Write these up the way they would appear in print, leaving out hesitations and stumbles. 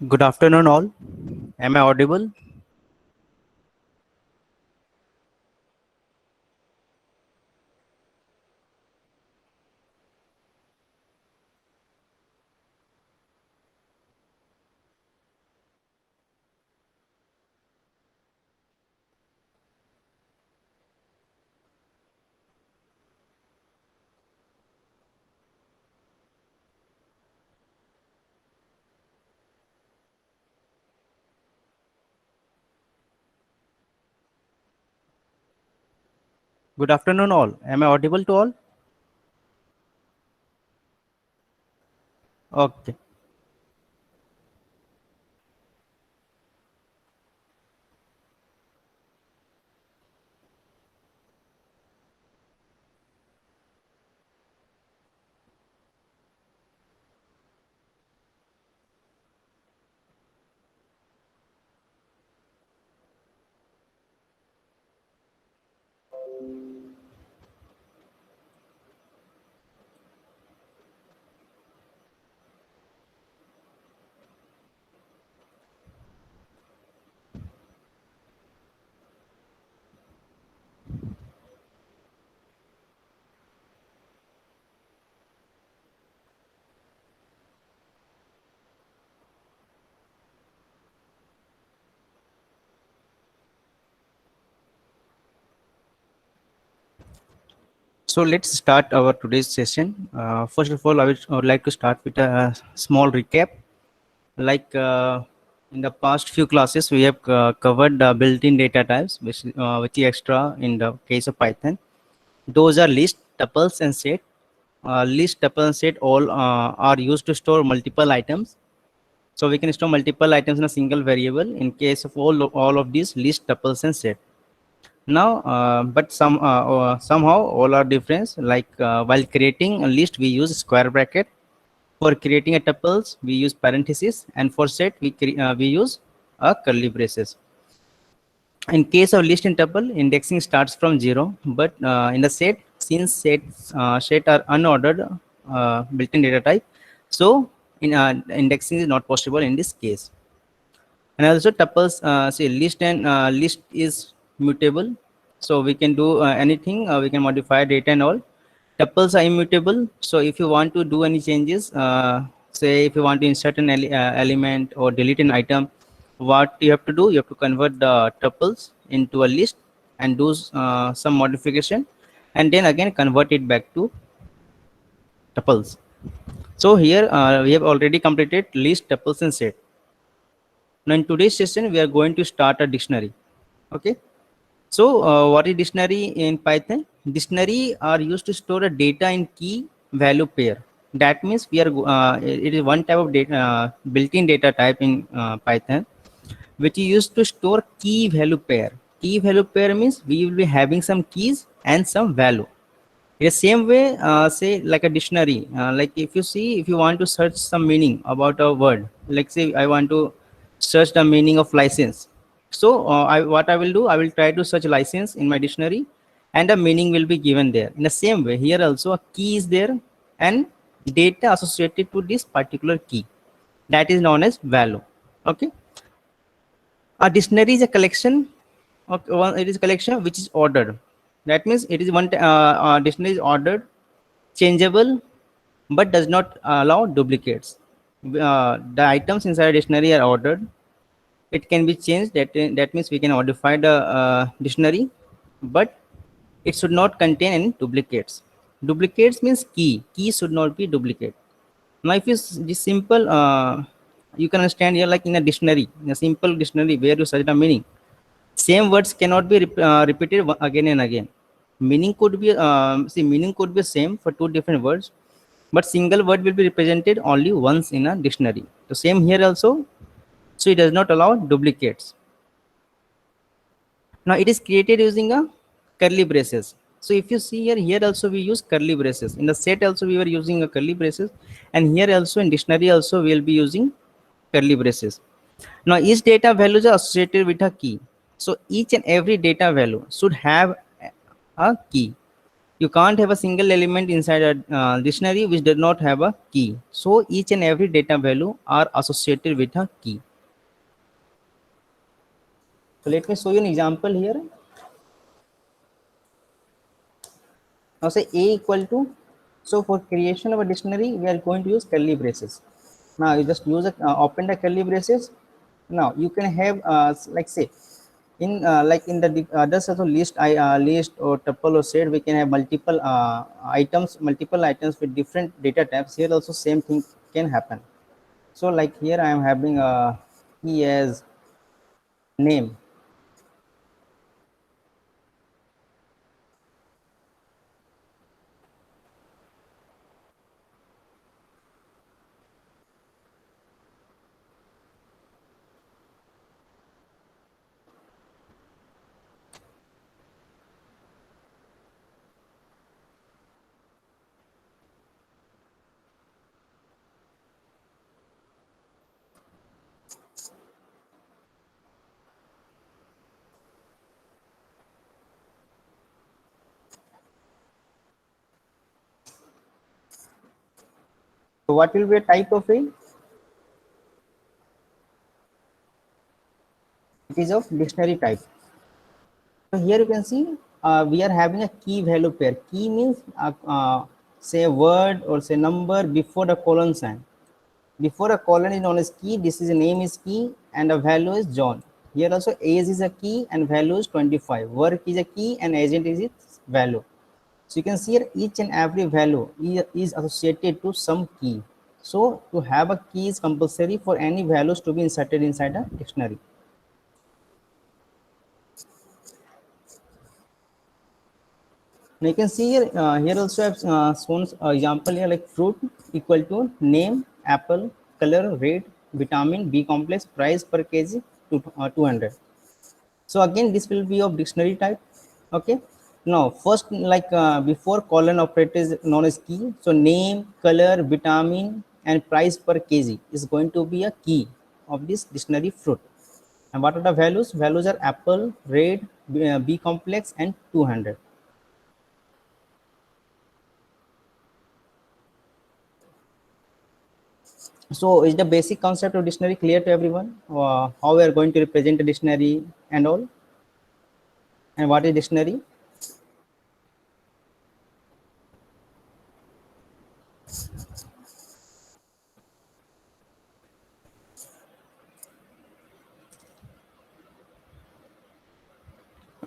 Good afternoon, all. Am I audible? Good afternoon, all. Am I audible to all? Okay. So let's start our today's session. First of all, I would like to start with a small recap. Like in the past few classes, we have covered built-in data types, which is extra in the case of Python. Those are list, tuples, and set. List, tuple, and set all are used to store multiple items. So we can store multiple items in a single variable in case of all of these list, tuples, and set. Now, but somehow all are different. Like while creating a list, we use square bracket. For creating a tuples, we use parentheses, and for set, we use a curly braces. In case of list and tuple, indexing starts from 0, but in the set, since set are unordered built-in data type, so indexing is not possible in this case. And also tuples, say list and list is mutable, so we can do anything. We can modify data and all. Tuples are immutable, so if you want to do any changes, say if you want to insert an element or delete an item, what you have to do, you have to convert the tuples into a list and do some modification, and then again convert it back to tuples. So here we have already completed list, tuples, and set. Now in today's session, we are going to start a dictionary. Okay. So what is dictionary in Python? Dictionary are used to store a data in key value pair. That means it is one type of data, built-in data type in Python, which is used to store key value pair. Key value pair means we will be having some keys and some value. In the same way, say like a dictionary, like if you want to search some meaning about a word, like say I want to search the meaning of license. So what I will do, I will try to search license in my dictionary, and the meaning will be given there. In the same way, here also a key is there and data associated to this particular key, that is known as value. Okay. A dictionary is a collection. Okay, it is a collection which is ordered. That means it is dictionary is ordered, changeable, but does not allow duplicates. The items inside a dictionary are ordered. It can be changed. That means we can modify the dictionary, but it should not contain any duplicates. Duplicates means key. Key should not be duplicate. Now, if it's this simple, you can understand here like in a dictionary, in a simple dictionary where you search the meaning. Same words cannot be repeated again and again. Meaning could be same for two different words, but single word will be represented only once in a dictionary. So same here also. So it does not allow duplicates. Now it is created using a curly braces. So if you see here also we use curly braces. In the set also we were using a curly braces, and here also in dictionary also we will be using curly braces. Now each data values are associated with a key. So each and every data value should have a key. You can't have a single element inside a dictionary which does not have a key. So each and every data value are associated with a key. So let me show you an example here. Now say A equal to, so for creation of a dictionary, we are going to use curly braces. Now you just use a, open the curly braces. Now you can have like say in like in the others also list or tuple or set, we can have multiple items with different data types. Here also same thing can happen. So like here I am having a key as name. So what will be a type of a? It is of dictionary type. So here you can see we are having a key value pair. Key means say a word or say number before the colon sign. Before a colon is known as key, this is a name is key and a value is John. Here also age is a key and value is 25. Work is a key and agent is its value. So you can see here each and every value is associated to some key. So to have a key is compulsory for any values to be inserted inside a dictionary. Now you can see here, here also I have shown example here like fruit equal to name, apple, color, red, vitamin, B complex, price per kg, 200. So again, this will be of dictionary type. Okay. Now first like before colon operator is known as key. So name, color, vitamin and price per kg is going to be a key of this dictionary fruit. And what are the values? Values are apple, red, B complex and 200. So is the basic concept of dictionary clear to everyone? How we are going to represent a dictionary and all? And what is dictionary?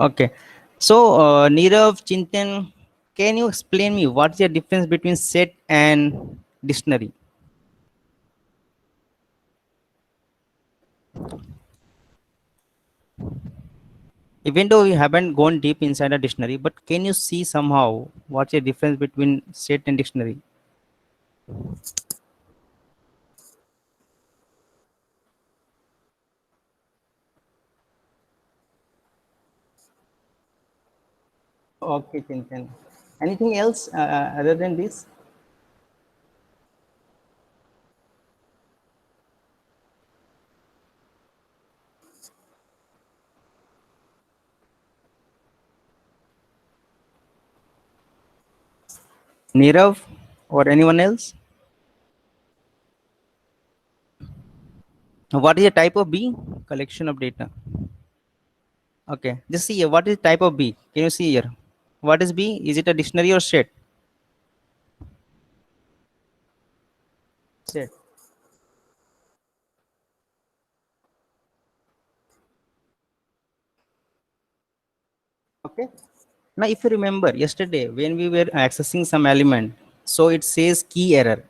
Okay. So Nirav, Chintan, can you explain me what's the difference between set and dictionary? Even though we haven't gone deep inside a dictionary, but can you see somehow what's the difference between set and dictionary? Okay, Chintan. Anything else other than this? Nirav or anyone else? What is the type of B? Collection of data. Okay, just see here. What is type of B? Can you see here? What is B? Is it a dictionary or set? Set. Okay. Now, if you remember yesterday when we were accessing some element, so it says key error.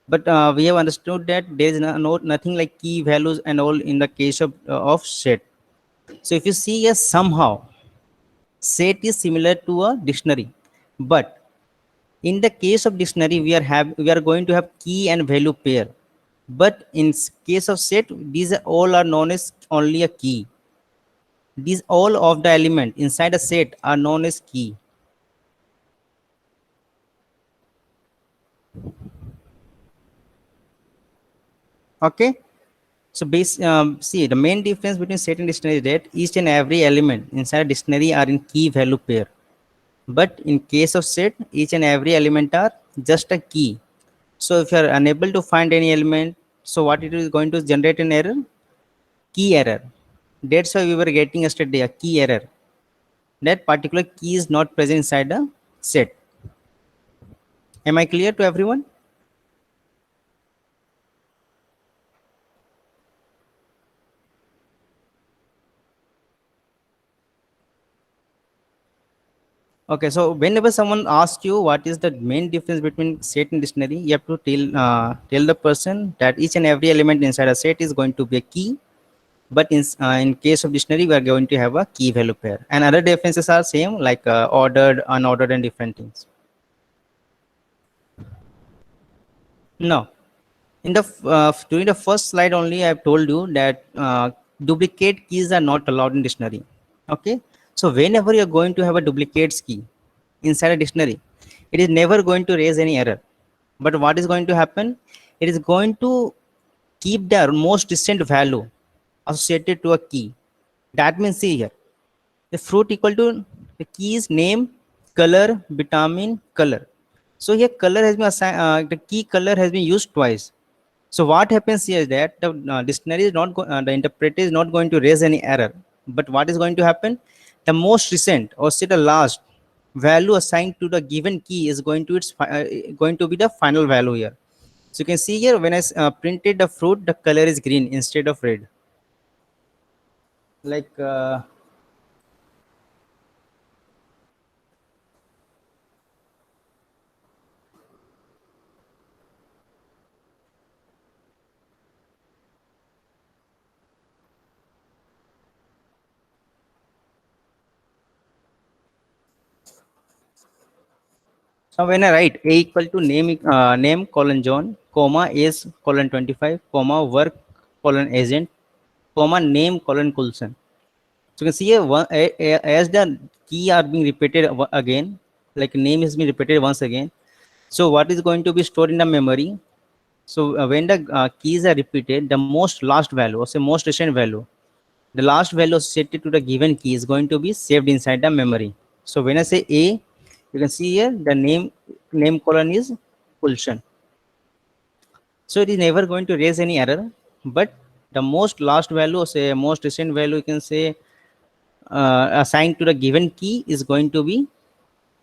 But we have understood that there is nothing like key values and all in the case of set. So if you see here somehow set is similar to a dictionary, but in the case of dictionary we are going to have key and value pair. But in case of set, these all are known as only a key. These all of the element inside a set are known as key. Okay. So see the main difference between set and dictionary is that each and every element inside a dictionary are in key value pair. But in case of set, each and every element are just a key. So if you are unable to find any element, so what it is going to generate an error? Key error. That's why we were getting yesterday a key error. That particular key is not present inside the set. Am I clear to everyone? Okay, so whenever someone asks you what is the main difference between set and dictionary, you have to tell the person that each and every element inside a set is going to be a key, but in case of dictionary, we are going to have a key value pair. And other differences are same, like ordered, unordered, and different things. No, in the during the first slide only, I have told you that duplicate keys are not allowed in dictionary. Okay, so whenever you are going to have a duplicate key inside a dictionary, it is never going to raise any error. But what is going to happen? It is going to keep the most distant value associated to a key. That means, see here, the fruit equal to the keys name, color, vitamin, color. So here color has been assigned, the key color has been used twice. So what happens here is that the dictionary is not the interpreter is not going to raise any error. But what is going to happen? The most recent or say the last value assigned to the given key is going to be the final value here. So you can see here when I printed the fruit, the color is green instead of red. Like so when I write a equal to name colon John, comma is colon 25, comma work colon agent, comma name colon Coulson. So you can see here as the key are being repeated again, like name is being repeated once again. So what is going to be stored in the memory? So when the keys are repeated, the most last value or say most recent value, the last value associated to the given key is going to be saved inside the memory. So when I say A, you can see here the name colon is Pulsion. So it is never going to raise any error, but the most last value or say most recent value, you can say assigned to the given key is going to be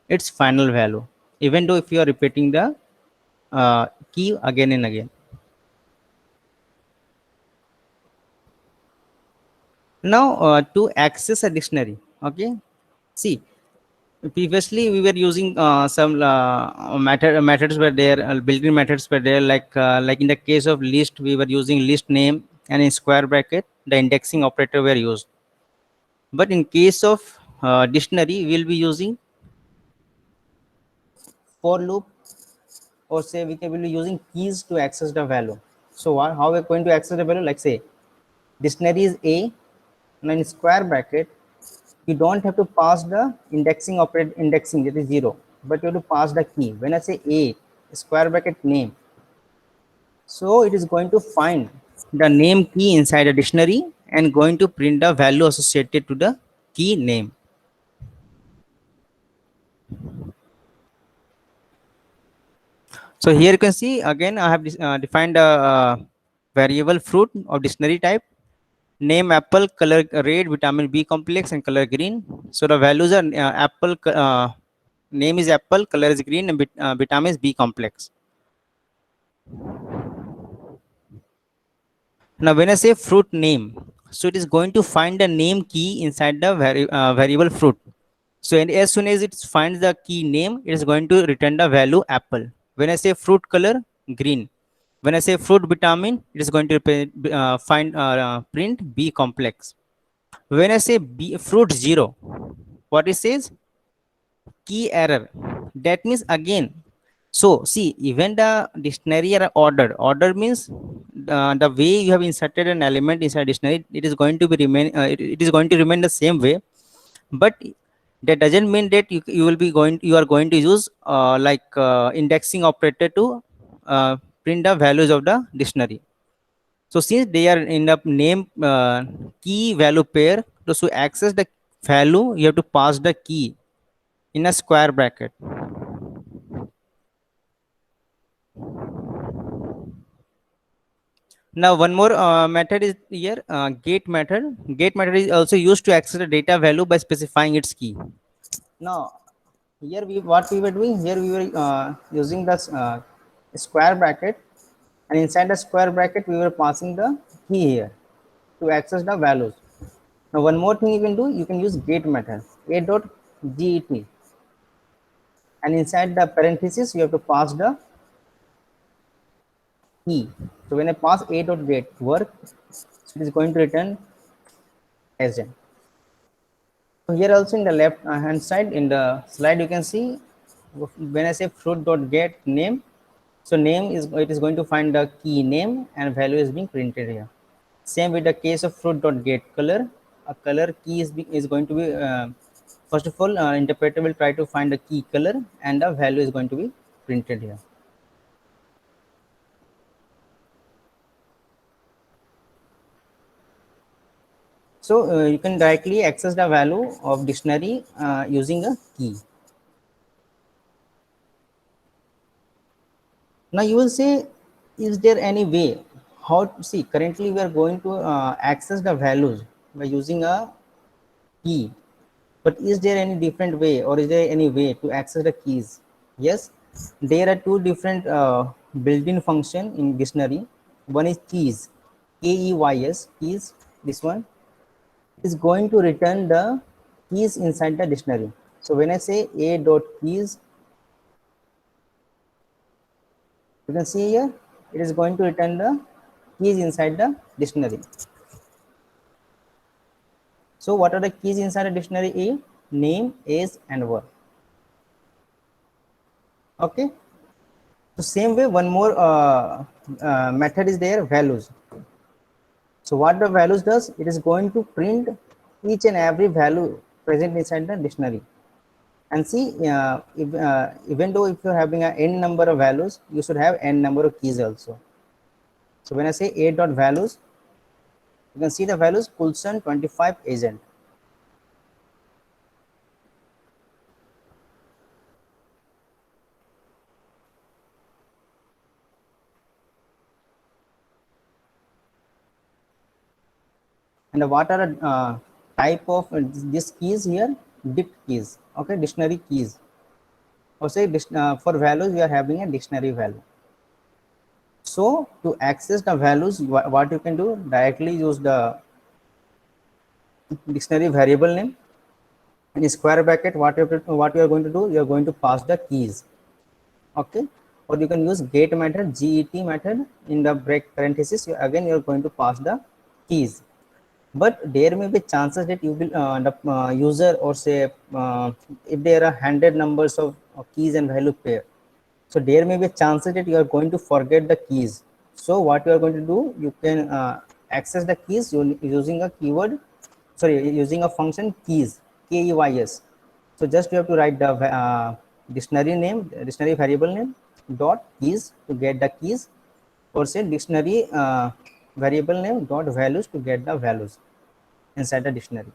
its final value, even though if you are repeating the key again and again. Now to access a dictionary, okay, see, previously we were using some methods were there, built-in methods were there, like in the case of list we were using list name, and in square bracket the indexing operator were used. But in case of dictionary we will be using for loop, or say we can be using keys to access the value. So how we're going to access the value? Like say dictionary is A, and in square bracket you don't have to pass the indexing operator, indexing that is 0, but you have to pass the key. When I say A square bracket name, so it is going to find the name key inside a dictionary and going to print the value associated to the key name. So here you can see again I have defined a variable fruit of dictionary type, name apple, color red, vitamin B complex, and color green. So the values are apple, name is apple, color is green, and vitamin is B complex. Now when I say fruit name, so it is going to find the name key inside the variable fruit. So as soon as it finds the key name, it is going to return the value apple. When I say fruit color, green. When I say fruit vitamin, it is going to print B complex. When I say fruit 0, what it says? Key error. That means again. So see, even the dictionary are ordered. Order means the way you have inserted an element inside dictionary, it is going to be it is going to remain the same way. But that doesn't mean that you are going to use indexing operator to print the values of the dictionary. So since they are in the name key value pair, to access the value you have to pass the key. in a square bracket. Now one more method is here, get method. Get method is also used to access the data value by specifying its key. Now here we what we were doing here, we were using the square bracket, and inside the square bracket we were passing the key here to access the values. Now one more thing you can do, you can use get method, a dot get, and inside the parenthesis you have to pass the key. So when I pass a dot get work, so it is going to return agent. So here also in the left hand side in the slide you can see, when I say fruit dot get name, so name is, it is going to find the key name and value is being printed here. Same with the case of fruit dot get color, a color key is going to be first of all interpreter will try to find the key color and the value is going to be printed here. So you can directly access the value of dictionary using a key. Now you will say, is there any way how to see? Currently, we are going to access the values by using a key. But is there any different way, or is there any way to access the keys? Yes, there are two different built-in function in dictionary. One is keys, keys, keys. This one is going to return the keys inside the dictionary. So when I say a dot keys, you can see here it is going to return the keys inside the dictionary. So what are the keys inside a dictionary? A, name, age, and word. Okay. So same way, one more method is there, values. So what the values does, it is going to print each and every value present inside the dictionary. And see, even though if you're having a n number of values, you should have n number of keys also. So when I say a dot values, you can see the values Coulson 25 agent. And what are the type of these keys here? Dict keys. Okay, dictionary keys. Or say for values, we are having a dictionary value. So to access the values, what you can do, directly use the dictionary variable name. In square bracket, what you are going to do, you are going to pass the keys. Okay, or you can use get method, get method. In the break parenthesis, again you are going to pass the keys. But there may be chances that you will the user, or say if there are 100 numbers of keys and value pair, so there may be chances that you are going to forget the keys. So what you are going to do, you can access the keys using a keyword, sorry, using a function keys, keys. So just you have to write the dictionary name, dictionary variable name dot keys to get the keys, or say dictionary variable name dot values to get the values inside the dictionary.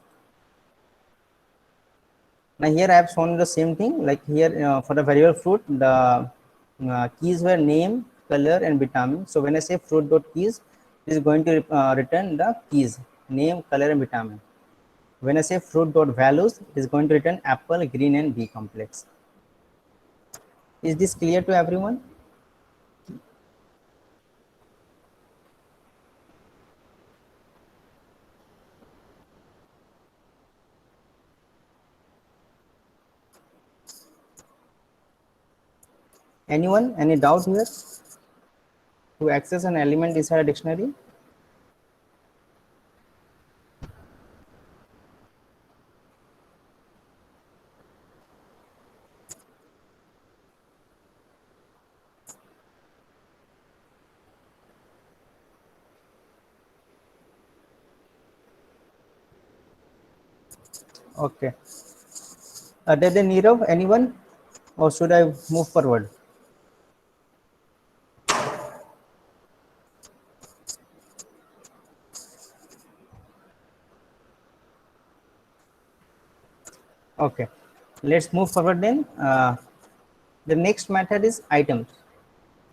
Now here I have shown the same thing, like here for the variable fruit, the keys were name, color, and vitamin. So when I say fruit dot keys, it is going to return the keys, name, color, and vitamin. When I say fruit dot values, it is going to return apple, green, and B complex. Is this clear to everyone? Anyone? Any doubt here? To access an element inside a dictionary? Okay. Other than Nirav, anyone? Or should I move forward? Okay. let's move forward then. The next method is items.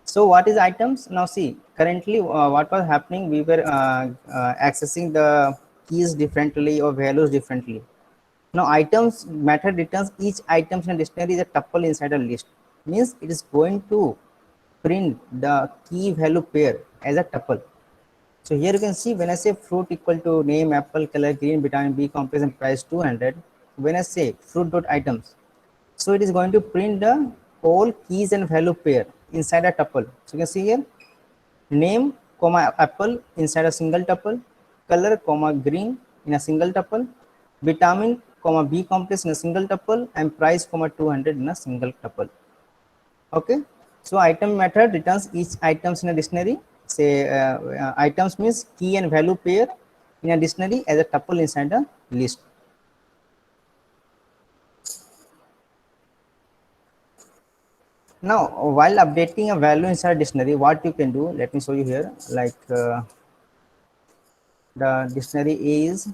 So what is items? Now see, currently what was happening, we were accessing the keys differently or values differently. Now items method returns each items in a dictionary is a tuple inside a list. Means it is going to print the key value pair as a tuple. So here you can see when I say fruit equal to name, apple, color, green, vitamin B complex and price 200. When I say fruit dot items, so it is going to print the whole keys and value pair inside a tuple. So you can see here name comma apple inside a single tuple, color comma green in a single tuple, vitamin comma B complex in a single tuple, and price comma 200 in a single tuple. Okay, so item method returns each items in a dictionary. Say items means key and value pair in a dictionary as a tuple inside a list. Now, while updating a value inside a dictionary, what you can do, let me show you here. Like the dictionary is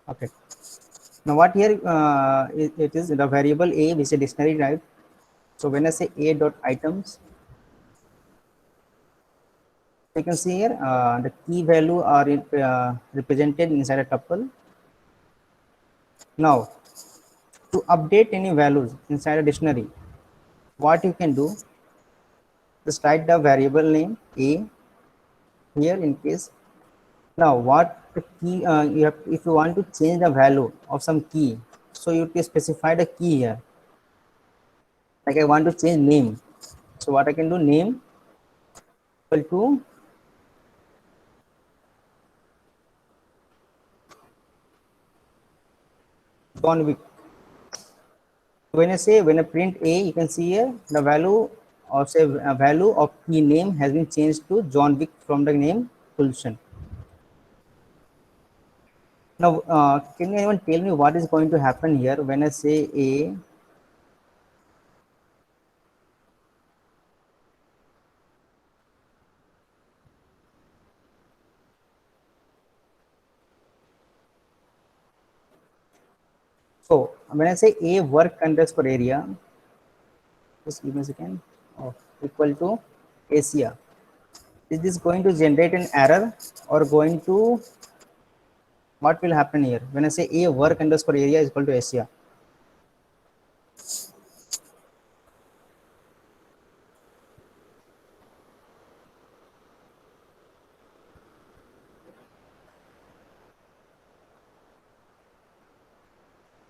okay. Now, what here it is the variable a, which is a dictionary type. So when I say a dot items, you can see here the key value are represented inside a tuple. Now, to update any values inside a dictionary, what you can do, just write the variable name a here in case. Now, what the key you have, if you want to change the value of some key, so you can specify the key here. Like I want to change name, so what I can do, name equal to John Wick. When I say, when I print a, you can see here the value or say a value of key name has been changed to John Wick from the name Pulsion. Now, can anyone tell me what is going to happen here when I say a? So when I say a work underscore area, just give me a second, equal to Asia. Is this going to generate an error or going to, what will happen here when I say a work underscore area is equal to Asia?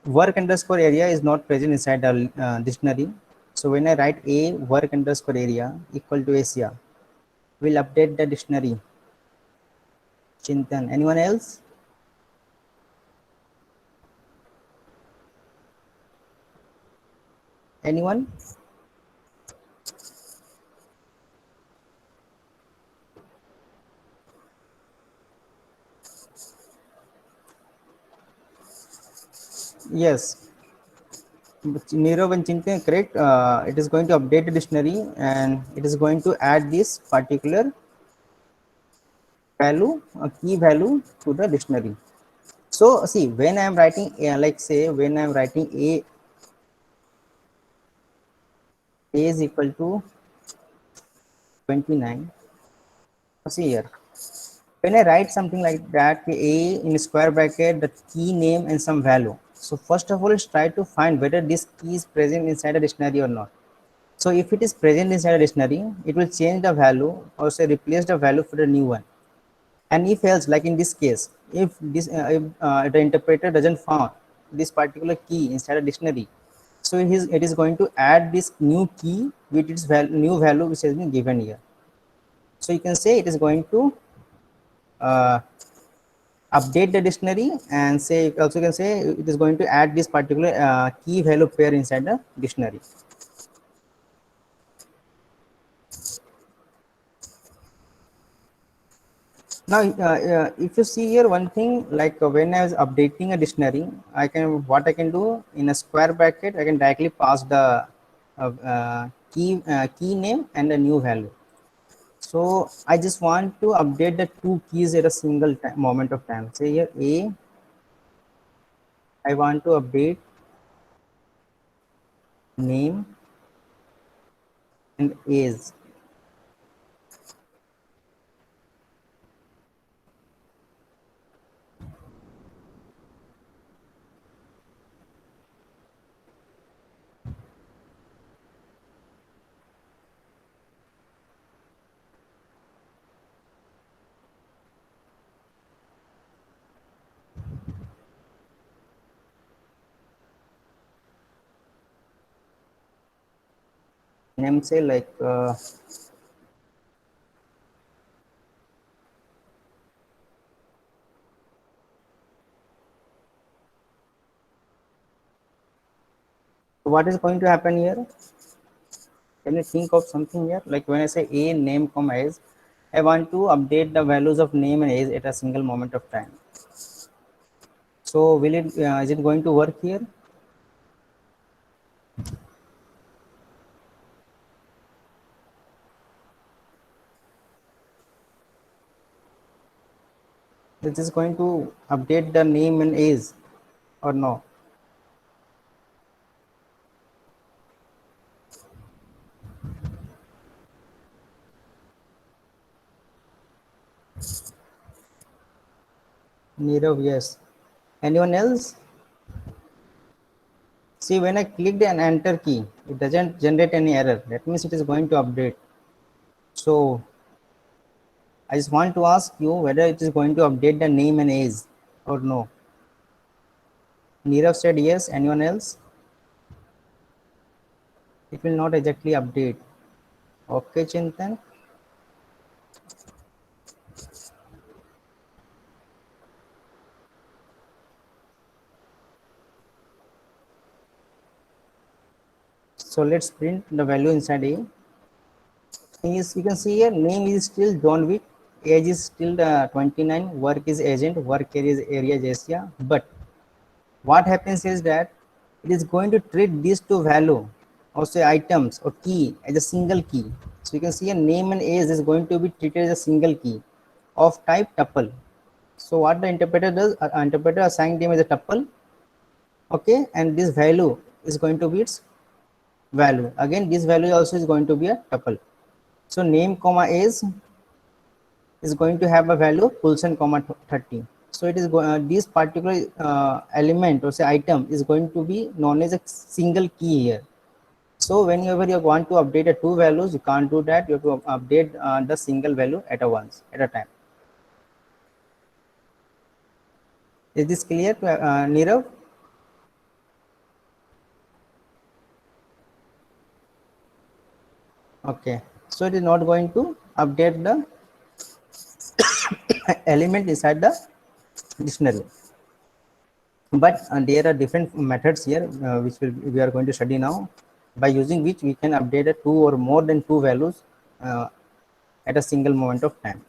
Work underscore area is not present inside the dictionary. So when I write a work underscore area equal to Asia, we'll update the dictionary. Chintan, anyone else? Anyone? Yes. Nirav and Chintan, correct. It is going to update the dictionary and it is going to add this particular value, a key value to the dictionary. So see, when I am writing, like say, when I am writing a is equal to 29. See here, when I write something like that, a in square bracket, the key name and some value. So first of all, let's try to find whether this key is present inside a dictionary or not. So if it is present inside a dictionary, it will change the value or say replace the value for the new one. And if else, like in this case, if this if, the interpreter doesn't find this particular key inside a dictionary, so it is going to add this new key with its new value which has been given here. So you can say it is going to uh, update the dictionary and say, also can say it is going to add this particular key value pair inside the dictionary. Now, if you see here one thing, like when I was updating a dictionary, what I can do in a square bracket, I can directly pass the key name and a new value. So I just want to update the two keys at a single moment of time. Say here I want to update name and age. Name say like what is going to happen here? Can you think of something here? Like when I say a name comma age, I want to update the values of name and age at a single moment of time. So will it is it going to work here? Is this going to update the name and age or no? Nirav, yes. Anyone else? See, when I clicked an enter key, it doesn't generate any error. That means it is going to update. So I just want to ask you whether it is going to update the name and age or no. Nirav said yes. Anyone else? It will not exactly update. Okay, Chintan. So let's print the value inside A. Is you can see here name is still John Wick, age is still 29, work is agent, work area is Asia. But what happens is that it is going to treat these two value or say items or key as a single key. So you can see a name and age is going to be treated as a single key of type tuple. So what the interpreter does, interpreter assigns them as a tuple, okay, and this value is going to be its value. Again, this value also is going to be a tuple. So name comma age is going to have a value Coulson comma 30. So it is this particular element or say item is going to be known as a single key here. So whenever you want to update a two values, you can't do that. You have to update the single value at a time. Is this clear, Nirav? Okay. So it is not going to update the element inside the dictionary. But there are different methods here which we are going to study now, by using which we can update a two or more than two values uh, at a single moment of time.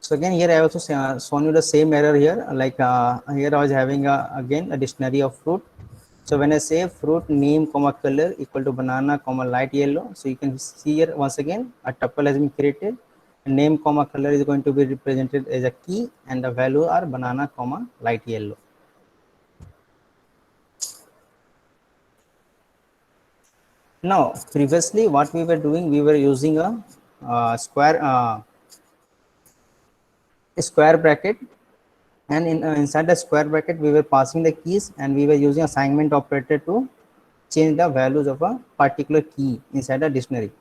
So again here I also shown you the same error here, like here I was having again a dictionary of fruit. So when I say fruit name comma color equal to banana comma light yellow, so you can see here once again a tuple has been created. Name comma color is going to be represented as a key and the value are banana comma light yellow. Now previously what we were doing, we were using a square bracket, and inside the square bracket we were passing the keys and we were using assignment operator to change the values of a particular key inside a dictionary.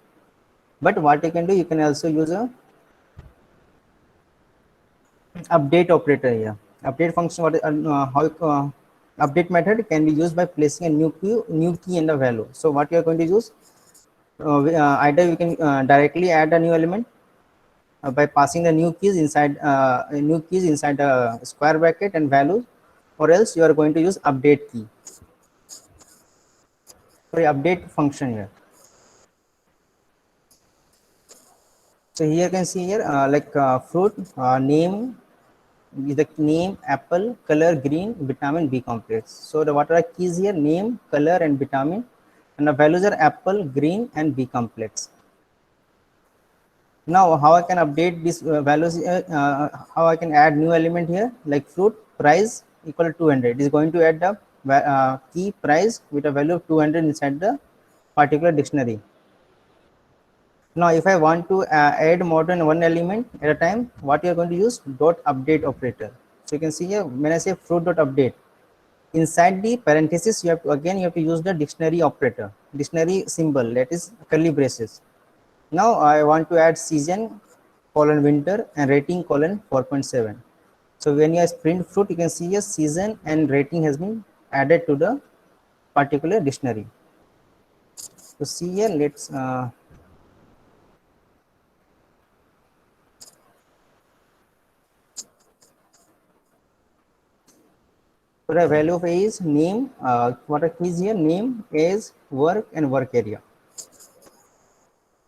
But what you can do, you can also use a update operator here. Update function, what how update method can be used by placing a new key in the value. So what you are going to use, either you can directly add a new element by passing the new keys inside the square bracket and values, or else you are going to use update key, sorry, update function here. So here you can see here fruit name is the name apple, color green, vitamin B complex. So the what are the keys here? Name, color, and vitamin, and the values are apple, green, and B complex. Now how I can update these values here, how I can add new element here, like fruit price equal to 200 is going to add the key price with a value of 200 inside the particular dictionary. Now if I want to add more than one element at a time, what you are going to use? Dot update operator. So you can see here when I say fruit dot update, inside the parenthesis you have to again you have to use the dictionary operator, dictionary symbol, that is curly braces. Now I want to add season colon winter and rating colon 4.7. So when you print fruit, you can see a season and rating has been added to the particular dictionary. So see here, let's so the value of A is name. What are keys here? Name, age, work, and work area.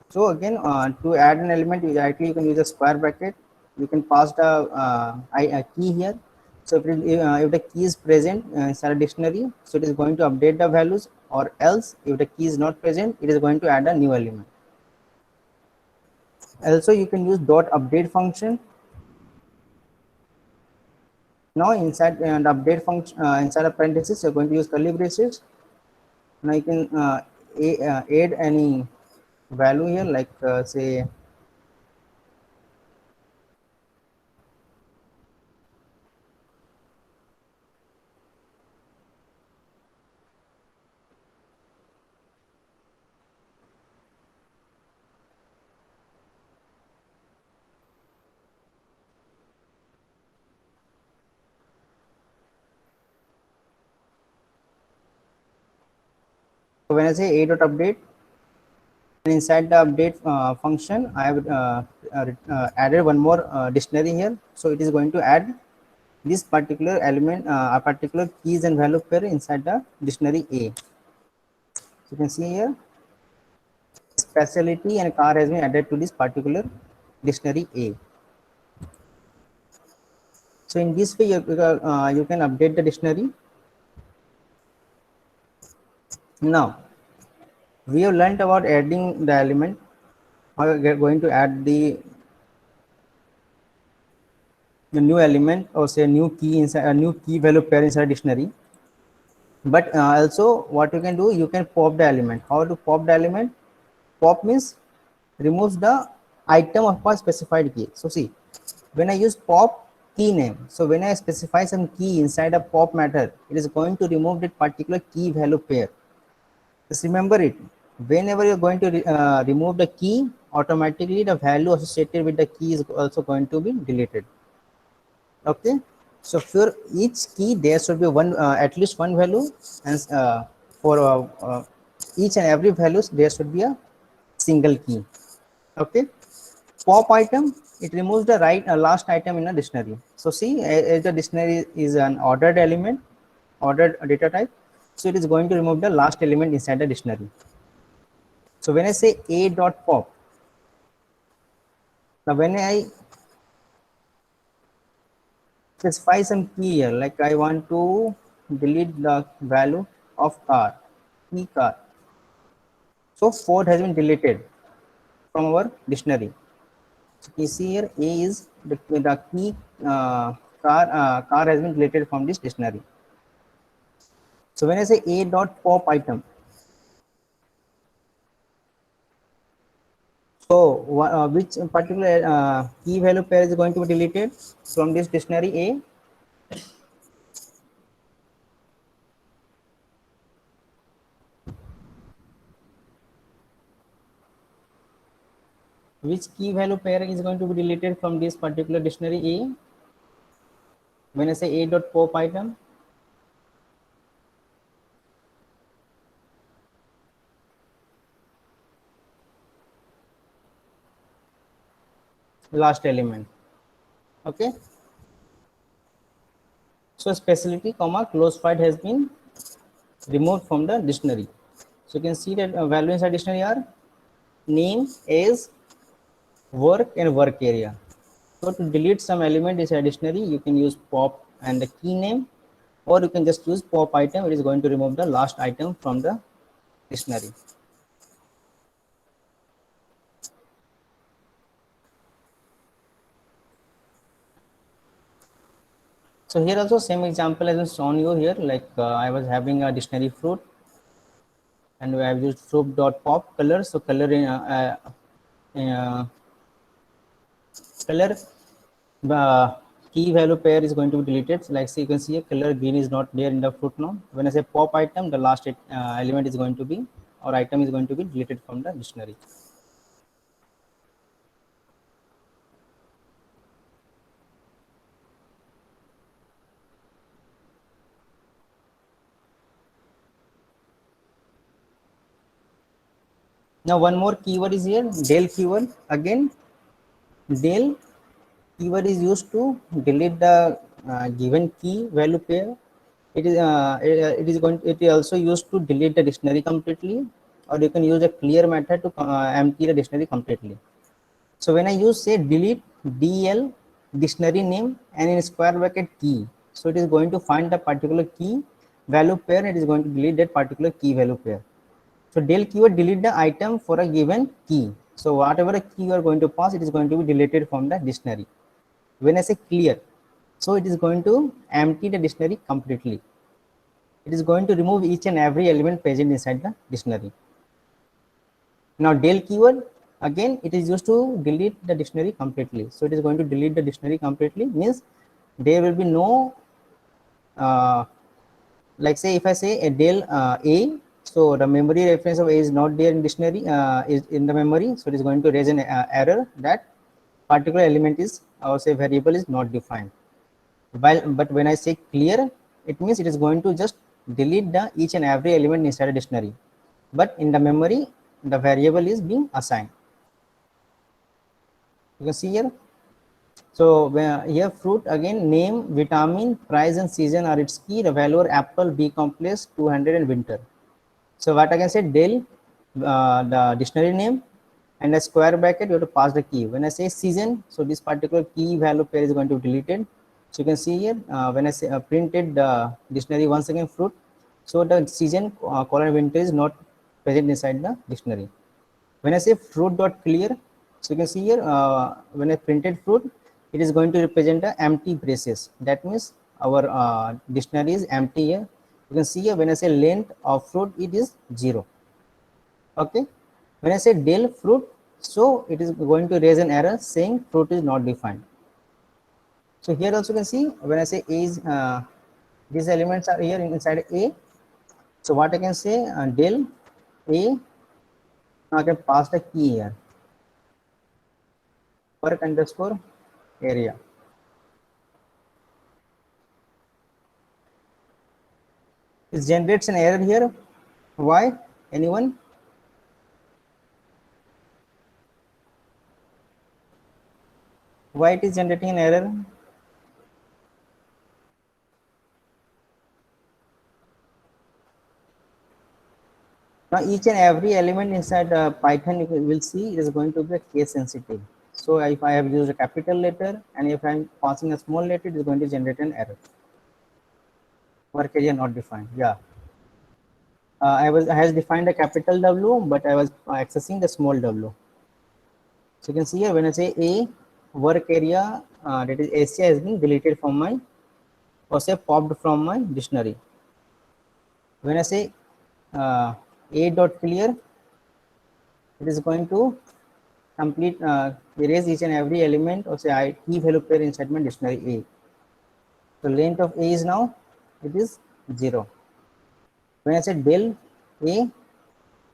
So again, to add an element, you directly you can use a square bracket. You can pass the key here. So if the key is present inside a dictionary, so it is going to update the values, or else if the key is not present, it is going to add a new element. Also, you can use dot update function. Now inside the update function inside a parenthesis, you're going to use curly braces. Now you can add any value here, like say when I say a dot update, and inside the update function, I have added one more dictionary here. So it is going to add this particular element, a particular keys and value pair inside the dictionary A. So you can see here, specialty and car has been added to this particular dictionary A. So in this way, you can update the dictionary. Now we have learned about adding the element. How we are going to add the new element, or say new key inside a new key value pair inside dictionary. But also what you can do, you can pop the element. How to pop the element? Pop means removes the item of a specified key. So see, when I use pop key name, so when I specify some key inside a pop method, it is going to remove that particular key value pair. Just remember it. Whenever you're going to remove the key, automatically the value associated with the key is also going to be deleted. Okay. So for each key, there should be one at least one value, and for each and every values, there should be a single key. Okay. Pop item, it removes the last item in a dictionary. So see, as the dictionary is an ordered element, ordered data type, so it is going to remove the last element inside the dictionary. So when I say a dot pop, now when I specify some key here, like I want to delete the value of car, key car. So Ford has been deleted from our dictionary. So you see here, A is the key car has been deleted from this dictionary. So when I say a dot pop item, so which particular key value pair is going to be deleted from this dictionary A? Which key value pair is going to be deleted from this particular dictionary A? When I say a dot pop item, last element. Okay. So specialty comma close fight has been removed from the dictionary. So you can see that value inside dictionary are name, age, work and work area. So to delete some element inside dictionary, you can use pop and the key name, or you can just use pop item. It is going to remove the last item from the dictionary. So here also same example as shown you here, like I was having a dictionary fruit, and we have used fruit.pop color. So color in color key value pair is going to be deleted. So like, so you can see a color green is not there in the fruit now. When I say pop item, the last element is going to be, or item is going to be deleted from the dictionary. Now one more keyword is here, del keyword. Again, del keyword is used to delete the given key value pair. It is going. It is also used to delete the dictionary completely, or you can use a clear method to empty the dictionary completely. So when I use say delete del dictionary name and in square bracket key, so it is going to find the particular key value pair. It is going to delete that particular key value pair. So del keyword delete the item for a given key. So whatever key you are going to pass, it is going to be deleted from the dictionary. When I say clear, so it is going to empty the dictionary completely. It is going to remove each and every element present inside the dictionary. Now del keyword, again it is used to delete the dictionary completely. So it is going to delete the dictionary completely, means there will be no like say if I say a del a, so the memory reference of a is not there in dictionary, is in the memory, so it is going to raise an error that particular element is, or say variable is not defined. But when I say clear, it means it is going to just delete the each and every element inside a dictionary, but in the memory the variable is being assigned. You can see here. So here fruit, again name, vitamin, price and season are its key. The value are apple, B complex, 200 and winter. So what I can say, del the dictionary name, and a square bracket you have to pass the key. When I say season, so this particular key value pair is going to be deleted. So you can see here when I say printed the dictionary once again fruit, so the season colon winter is not present inside the dictionary. When I say fruit dot clear, so you can see here when I printed fruit, it is going to represent the empty braces. That means our dictionary is empty here. You can see here when I say length of fruit, it is 0. Okay. When I say del fruit, so it is going to raise an error saying fruit is not defined. So here also you can see when I say A is these elements are here inside A. So what I can say del A, now I can pass the key here, work underscore area. It generates an error here. Why? Anyone? Why it is generating an error? Now each and every element inside Python, you will see it is going to be case sensitive. So if I have used a capital letter and if I am passing a small letter, it is going to generate an error. Work area not defined. Yeah. I has defined a capital W, but I was accessing the small w. So you can see here when I say A, work area, that is ACI has been deleted from my, or say popped from my dictionary. When I say A dot clear, it is going to complete erase each and every element, or say key value pair inside my dictionary A. So length of A is now, it is 0. When I say del A,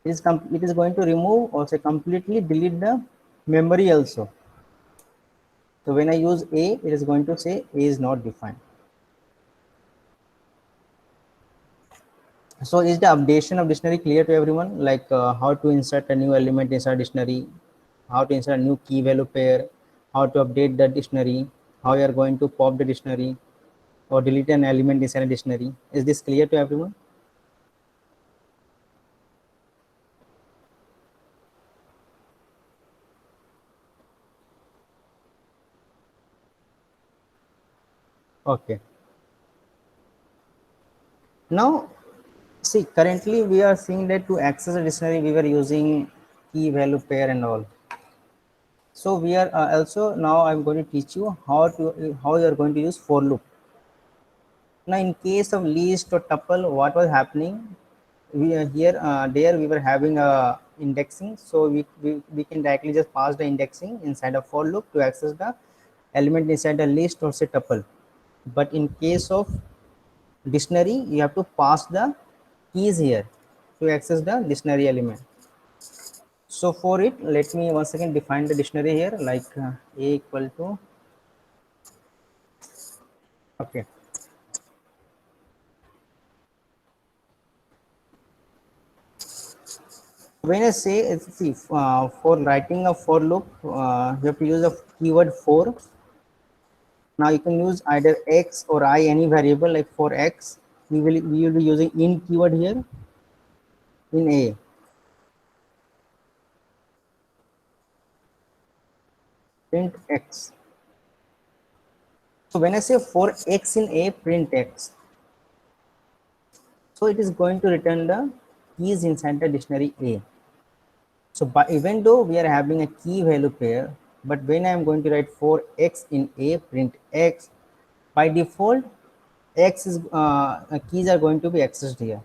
it is going to remove, or say completely delete the memory also. So when I use A, it is going to say A is not defined. So is the updation of dictionary clear to everyone? Like how to insert a new element inside dictionary, how to insert a new key value pair, how to update the dictionary, how you are going to pop the dictionary or delete an element inside a dictionary. Is this clear to everyone? Okay. Now, see, currently we are seeing that to access a dictionary, we were using key value pair and all. So we are also now I'm going to teach you how you are going to use for loop. Now, in case of list or tuple, what was happening? We are here there we were having a indexing, so we can directly just pass the indexing inside a for loop to access the element inside a list or say tuple. But in case of dictionary, you have to pass the keys here to access the dictionary element. So for it, let me once again define the dictionary here, like a equal to, okay. When I say see for writing a for loop, you have to use a keyword for. Now you can use either x or I, any variable. Like for x, we will be using in keyword here in a print x. So when I say for x in a print x, so it is going to return the keys inside the dictionary a. So by, even though we are having a key value pair, but when I am going to write for x in a print x, by default x is keys are going to be accessed here.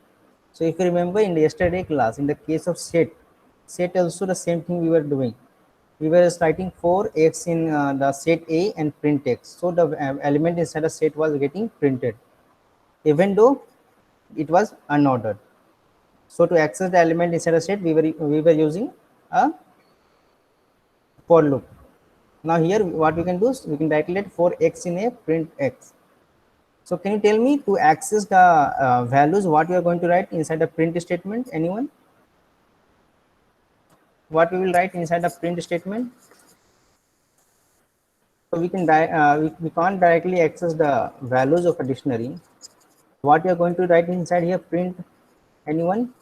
So if you remember in the yesterday class, in the case of set also the same thing we were doing. We were writing for x in the set a and print x. So the element inside the set was getting printed, even though it was unordered. So to access the element inside a set, we were using a for loop. Now here what we can do is we can directly let for x in a print x. So can you tell me to access the values what you are going to write inside the print statement? Anyone? What we will write inside the print statement? So we can't directly access the values of a dictionary. What you are going to write inside here? Print. Anyone?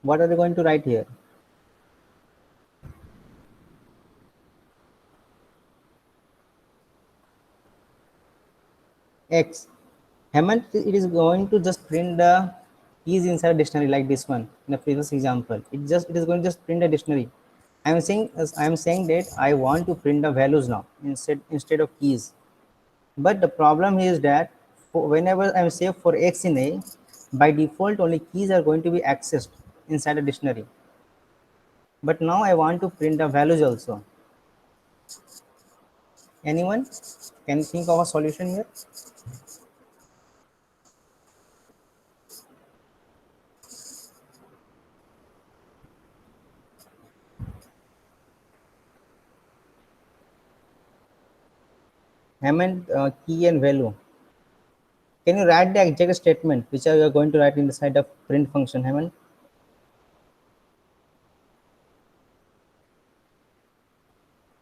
What are they going to write here? X. Hemant, it is going to just print the keys inside a dictionary like this one in the previous example. It is going to just print a dictionary. I am saying that I want to print the values now instead of keys. But the problem is that whenever I say for x in a, by default only keys are going to be accessed inside a dictionary. But now I want to print the values also. Anyone can think of a solution here? Hammond key and value. Can you write the exact statement which you are going to write inside the print function, Hammond?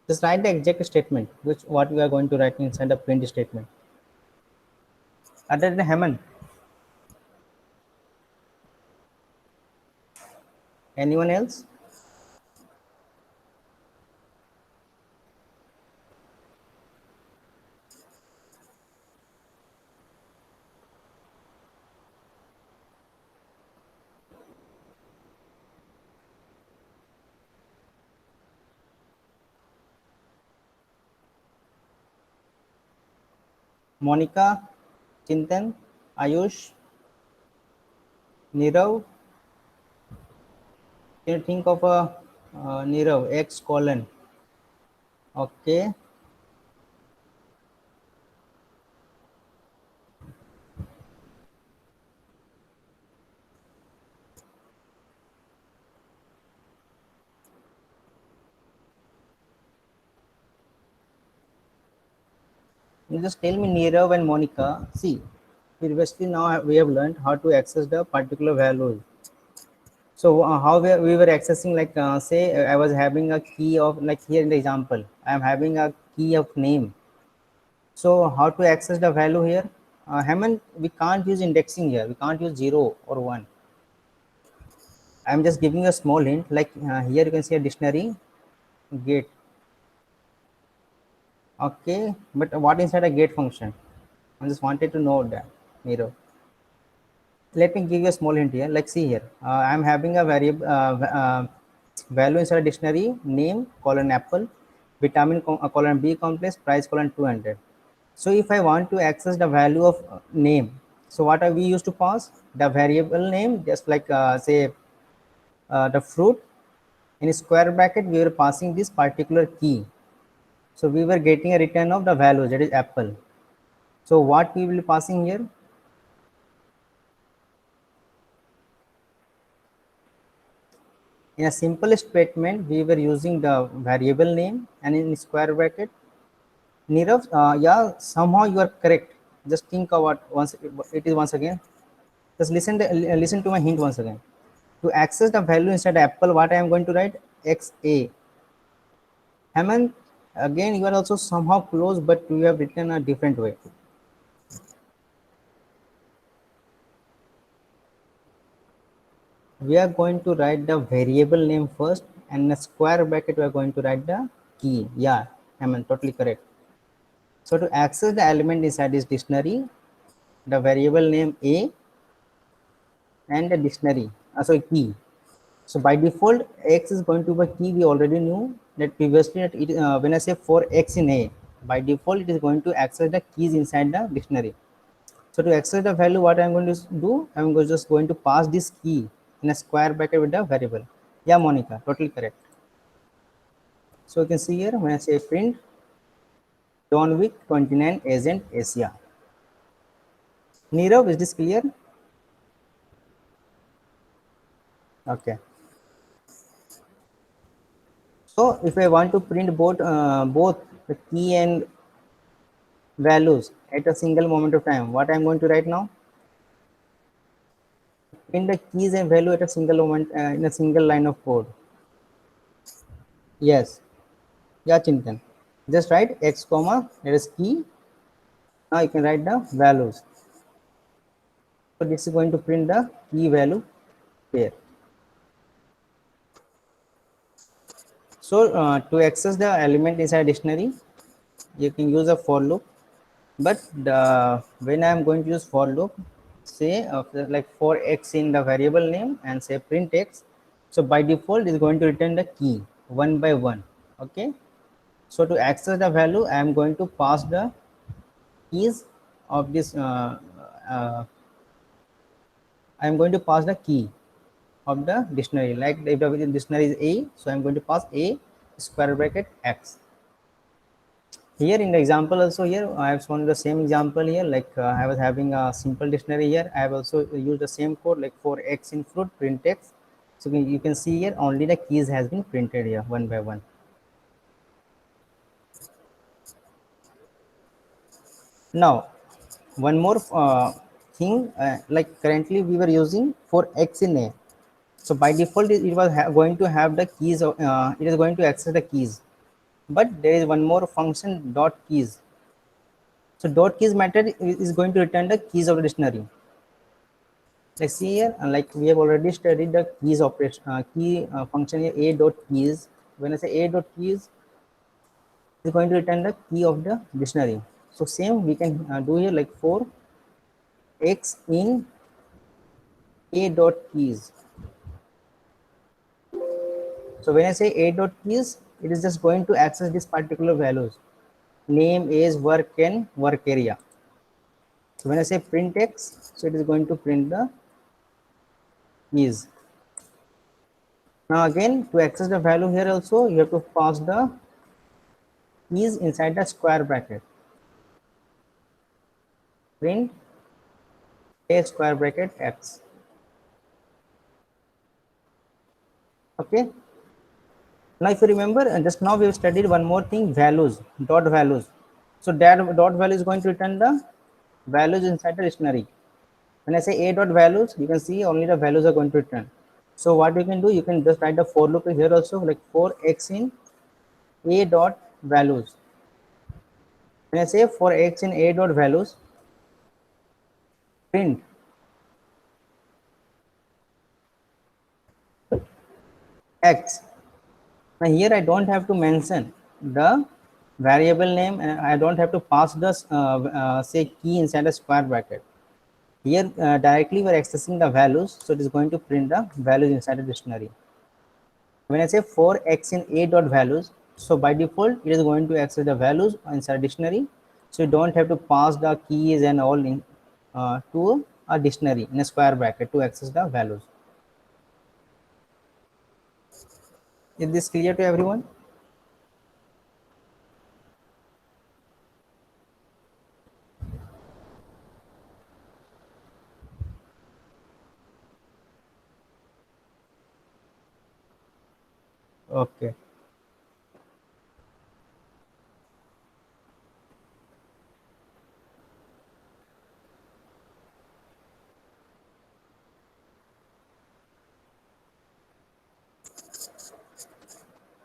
Just write the exact statement which what we are going to write inside the print statement. Other than Hammond, anyone else? Monica, Chintan, Ayush, Nirav. Can you think of a Nirav X colon? Okay. You just tell me Nirav and Monica. See, previously now we have learned how to access the particular values. So how we were accessing, like say I was having a key of, like here in the example, I am having a key of name. So how to access the value here? Hemant, we can't use indexing here. We can't use 0 or 1. I'm just giving a small hint. Like here you can see a dictionary, get. Okay, but what inside a get function? I just wanted to know that, Miro. Let me give you a small hint here. Like see here, I'm having a variable value inside a dictionary, name colon apple, vitamin colon B complex, price colon 200. So if I want to access the value of name, so what are we used to pass? The variable name, just like say the fruit in square bracket, we were passing this particular key. So we were getting a return of the value, that is apple. So what we will be passing here? In a simple statement, we were using the variable name and in square bracket. Nirav, yeah, somehow you are correct. Just think about once it is once again. Just listen to my hint once again. To access the value inside apple, what I am going to write? XA. Hemant, again you are also somehow close, but you have written a different way. We are going to write the variable name first, and in a square bracket we are going to write the key. Yeah, Hemant, totally correct. So to access the element inside this dictionary, the variable name A and the dictionary, so key. So by default, X is going to be a key. We already knew that previously that when I say for X in A, by default it is going to access the keys inside the dictionary. So to access the value, what I'm going to do, I'm just going to pass this key in a square bracket with the variable. Yeah, Monica, totally correct. So you can see here when I say print John Wick 29 Agent Asia. Nirav, is this clear? Okay. So if I want to print both the key and values at a single moment of time, what I'm going to write now? Print the keys and value at a single moment in a single line of code. Yes. Yeah, Chintan. Just write x comma, that is key. Now you can write the values. So this is going to print the key value pair. So to access the element inside dictionary, you can use a for loop. But when I am going to use for loop, say like for x in the variable name and say print x. So by default is going to return the key one by one. Okay. So to access the value, I am going to pass the keys of this. I am going to pass the key of the dictionary. Like if the dictionary is A, so I am going to pass A square bracket X. Here in the example also here, I have shown the same example here. Like I was having a simple dictionary here. I have also used the same code like for X in fruit, print X. So you can see here only the keys has been printed here one by one. Now, one more thing, like currently we were using for X in A. So by default, it was going to have the keys. It is going to access the keys, but there is one more function dot keys. So dot keys method is going to return the keys of the dictionary. Let's see here, like we have already studied the keys operation, key function here, a dot keys. When I say a dot keys, is going to return the key of the dictionary. So same we can do here like for x in a dot keys. So when I say a dot keys, it is just going to access this particular values, name, age, work, and work area. So when I say print x, so it is going to print the keys. Now again, to access the value here also, you have to pass the keys inside the square bracket. Print a square bracket x. Okay. Now if you remember, just now we have studied one more thing, values, dot values. So that dot value is going to return the values inside the dictionary. When I say a dot values, you can see only the values are going to return. So what you can do, you can just write the for loop here also, like for x in a dot values. When I say for x in a dot values, print x. Now here I don't have to mention the variable name and I don't have to pass the say key inside a square bracket. Here directly we are accessing the values, so it is going to print the values inside a dictionary. When I say for x in a dot values, so by default it is going to access the values inside a dictionary, so you don't have to pass the keys and all in to a dictionary in a square bracket to access the values. Is this clear to everyone? Okay.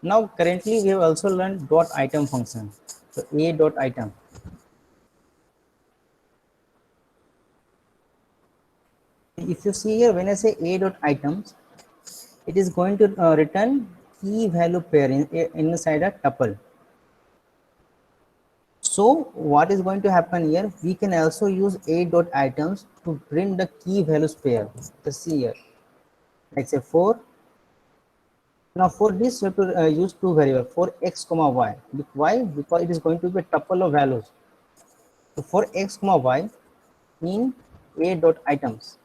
Now currently we have also learned dot item function. So a dot item. If you see here, when I say a dot items, it is going to return key value pair inside a tuple. So what is going to happen here? We can also use a dot items to print the key values pair. Just see here, like say 4. Now for this you have to use two variables for x comma y. Why? Because it is going to be a tuple of values. So for x comma y in a dot items.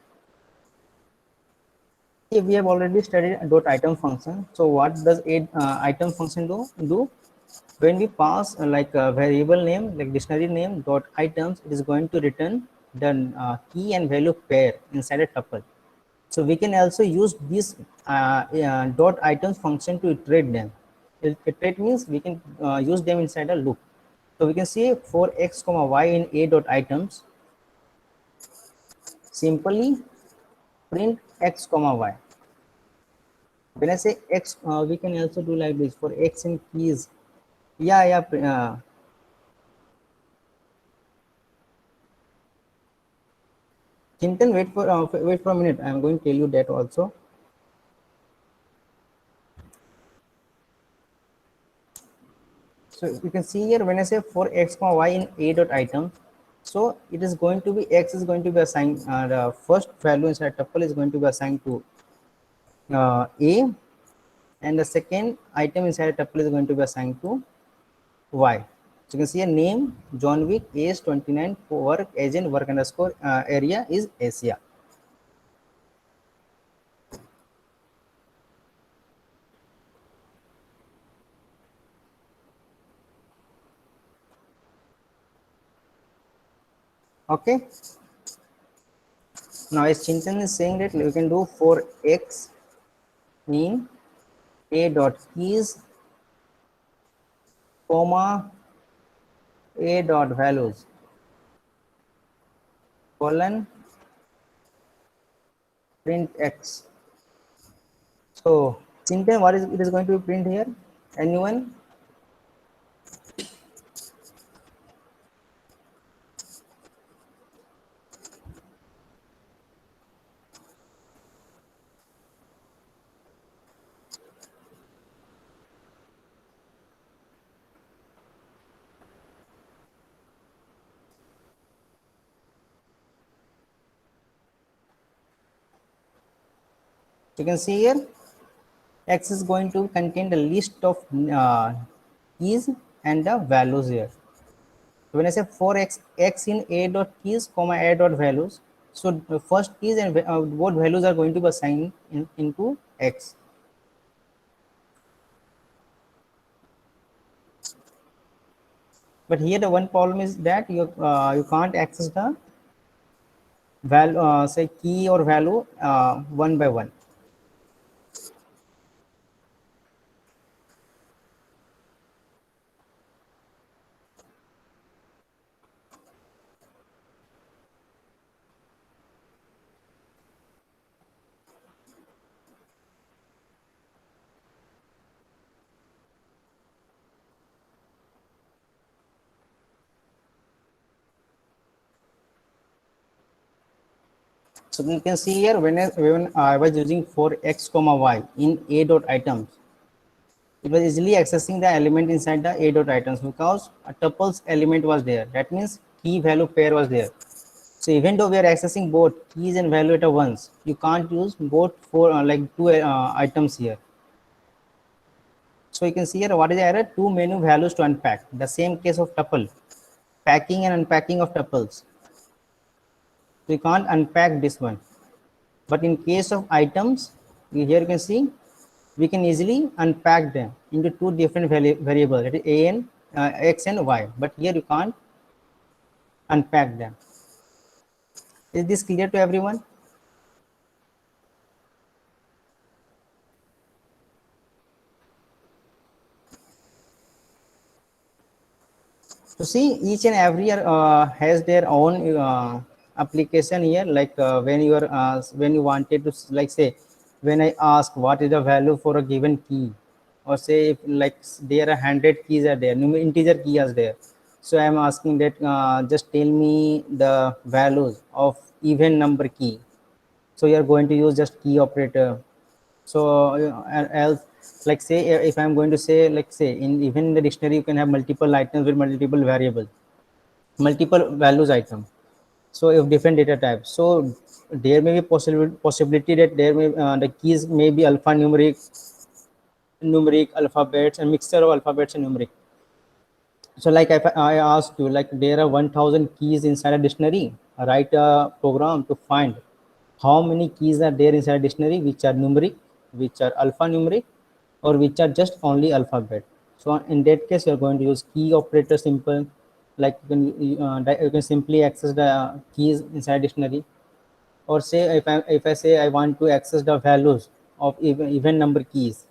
We have already studied dot item function. So what does a item function do? When we pass like a variable name like dictionary name dot items, it is going to return the key and value pair inside a tuple. So we can also use this dot items function to iterate them. Iterate means we can use them inside a loop. So we can say for x comma y in a dot items, simply print x comma y. When I say x, we can also do like this for x in keys. Yeah. Chintan, wait for a minute. I'm going to tell you that also. So you can see here when I say for x comma y in a dot item, so it is going to be x is going to be assigned the first value inside tuple is going to be assigned to a, and the second item inside tuple is going to be assigned to y. So you can see a name John Wick, age 29, work agent, work underscore area is Asia. Okay. Now as Chintan is saying that we can do for x in a dot keys comma a dot values colon print x. So Chintan, what is it is going to be print here? Anyone? You can see here x is going to contain the list of keys and the values here. So when I say for x in a dot keys comma a dot values, so the first keys and both values are going to be assigned into x. But here the one problem is that you can't access the value say key or value one by one. So you can see here when I was using for x comma y in a dot items, it was easily accessing the element inside the a dot items because a tuples element was there. That means key value pair was there. So even though we are accessing both keys and value at once, you can't use both for like two items here. So you can see here what is the error? Two menu values to unpack. The same case of tuple, packing and unpacking of tuples. So you can't unpack this one. But in case of items, here you can see we can easily unpack them into two different variables, that is a and x and y. But here you can't unpack them. Is this clear to everyone? So see, each and every has their own application here. Like when you wanted to like say, when I ask what is the value for a given key, or say if like there are 100 keys are there, integer key is there. So I am asking that just tell me the values of even number key. So you are going to use just key operator. So else, like say if I'm going to say, like say in even in the dictionary you can have multiple items with multiple variables, multiple values item. So if different data types, so there may be possibility that there may the keys may be alphanumeric, numeric alphabets, and mixture of alphabets and numeric. So like if I asked you, like there are 1000 keys inside a dictionary, write a program to find how many keys are there inside a dictionary which are numeric, which are alphanumeric, or which are just only alphabet. So in that case you're going to use key operator simple, like you can simply access the keys inside dictionary. Or say if I say I want to access the values of even number keys,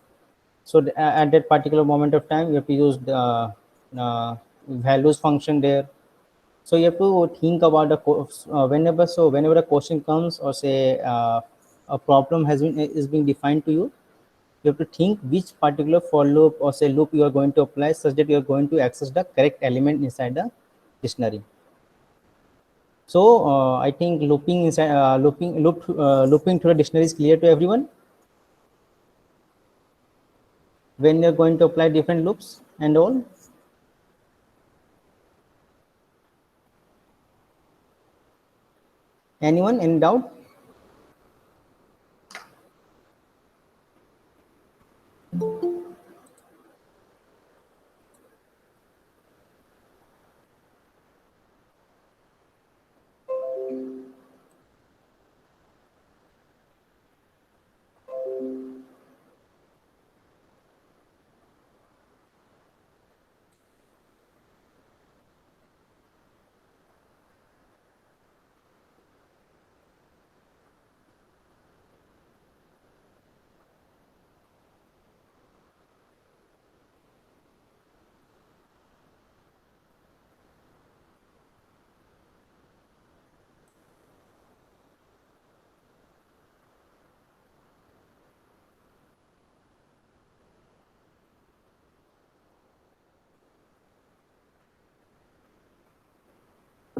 so at that particular moment of time you have to use the values function there. So you have to think about the whenever a question comes, or say a problem has been is being defined to you, you have to think which particular for loop or say loop you are going to apply such that you are going to access the correct element inside the dictionary. So I think looping inside looping through the dictionary is clear to everyone when you're going to apply different loops and all. Anyone in doubt?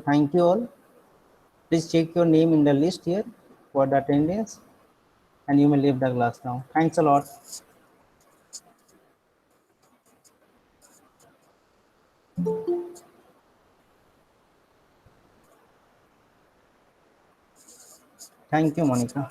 Thank you all. Please check your name in the list here for the attendance, and you may leave the class now. Thanks a lot. Thank you, Monica.